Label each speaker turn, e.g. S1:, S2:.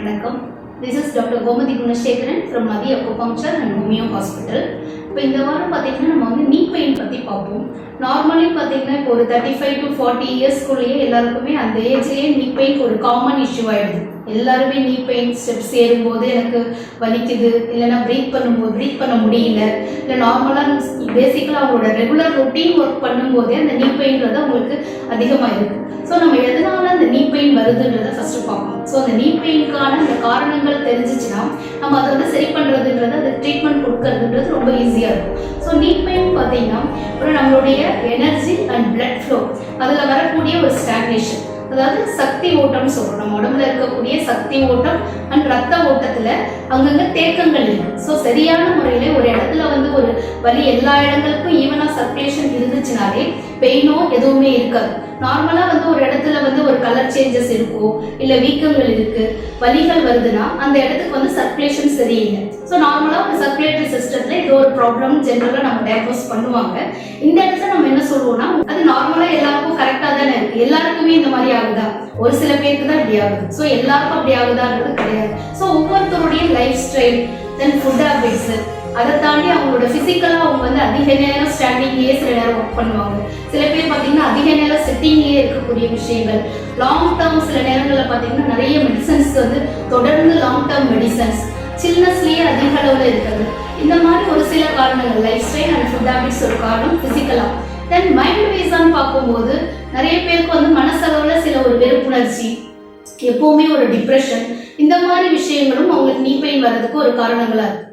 S1: வணக்கம். This is Dr. Gomati Gunasekaran from Madi Acupuncture and Homeo Hospital. இப்போ இந்த வாரம் பார்த்தீங்கன்னா நம்ம வந்து நீ பெயின் பற்றி பார்ப்போம். நார்மலி பார்த்தீங்கன்னா இப்போ ஒரு 35 to 40 இயர்ஸ்க்குள்ளேயே எல்லாருக்குமே அந்த ஏஜ்லேயே நீ பெயின் ஒரு காமன் இஷ்யூ ஆகிடுது. எல்லாருமே நீ பெயின் ஸ்டெப்ஸ் ஏறும்போது எனக்கு வலிக்குது, இல்லைன்னா ப்ரீத் பண்ண முடியல, இல்லை நார்மலாக பேசிக்கலாக அவங்களோட ரெகுலர் ரொட்டீன் ஒர்க் பண்ணும்போதே அந்த நீ பெயின்றது அவங்களுக்கு அதிகமாக இருக்குது. ஸோ நம்ம எதனால அந்த நீ பெயின் வருதுன்றதை ஃபஸ்ட்டு பார்க்கணும். ஸோ அந்த நீ பெயினுக்கான அந்த காரணங்கள் தெரிஞ்சிச்சுன்னா நம்ம அதை வந்து சரி பண்ணுறதுன்றது, அது ட்ரீட்மெண்ட் கொடுக்கறதுன்றது ரொம்ப ஈஸியாக இருக்கும். ஸோ நீ பெயின் பார்த்தீங்கன்னா ஒரு நம்மளுடைய எனர்ஜி அண்ட் பிளட் ஃப்ளோ அதில் வரக்கூடிய ஒரு ஸ்டாக்னேஷன், அதாவது சக்தி ஓட்டம்னு சொல்கிறோம். நம்ம உடம்புல இருக்கக்கூடிய சக்தி ஓட்டம் அண்ட் ரத்த ஓட்டத்தில் அங்கங்கே தேக்கங்கள் இல்லை. ஸோ சரியான முறையில் ஒரு இடத்துல வந்து ஒரு வலி எல்லா இடங்களுக்கும் ஈவனாக சர்க்குலேஷன் இருந்துச்சுனாலே பெயினோ எதுவுமே இருக்காது. நார்மலாக வந்து ஒரு இடத்துல வந்து ஒரு கலர் சேஞ்சஸ் இருக்கும், இல்லை வீக்கங்கள் இருக்குது, வலிகள் வருதுன்னா அந்த இடத்துக்கு வந்து சர்க்குலேஷன் சரியில்லை. ஸோ நார்மலாக ஒரு சர்க்குலேட்டரி சிஸ்டத்தில் இது ஒரு ப்ராப்ளம் ஜென்ரலாக நம்ம டயக்னோஸ் பண்ணுவாங்க. இந்த இடத்துல நம்ம என்ன சொல்லுவோம்னா, அது நார்மலாக எல்லாருக்கும் கரெக்டாக தானே இருக்குது, எல்லாருக்குமே இந்த மாதிரி ஆகுதா, ஒரு சில பேருக்கு தான் இப்படி ஆகுது. ஸோ எல்லாருக்கும் அப்படி ஆகுதான்றது கிடையாது. ஸோ ஒவ்வொருத்தருடைய லைஃப் ஸ்டைல், தென் ஃபுட் ஹேபிட்ஸு, அதை தாண்டி அவங்களோட ஃபிசிக்கலாக அவங்க வந்து அதிக நேரம் ஸ்டாண்டிங்லேயே சில நேரம் ஒர்க் பண்ணுவாங்க. சில பேர் பார்த்தீங்கன்னா அதிக நேரம் சிட்டிங்லேயே இருக்கக்கூடிய விஷயங்கள், லாங் டேர்ம் சில நேரங்களில் பார்த்தீங்கன்னா நிறைய மெடிசன்ஸ் வந்து தொடர்ந்து லாங் டேர்ம் மெடிசன்ஸ், சில்னஸ்லேயே அதிக அளவில் இருக்கிறது. இந்த மாதிரி ஒரு சில காரணங்கள், life style and food habits ஒரு காரணம் ஃபிசிக்கலாக. தென் மைண்ட் வைஸான்னு பார்க்கும்போது நிறைய பேருக்கு வந்து மனசளவில் சில ஒரு வெறுப்புணர்ச்சி, எப்போவுமே ஒரு டிப்ரெஷன், இந்த மாதிரி விஷயங்களும் அவங்களுக்கு நீ பெயின் வர்றதுக்கு ஒரு காரணங்களாக இருக்குது.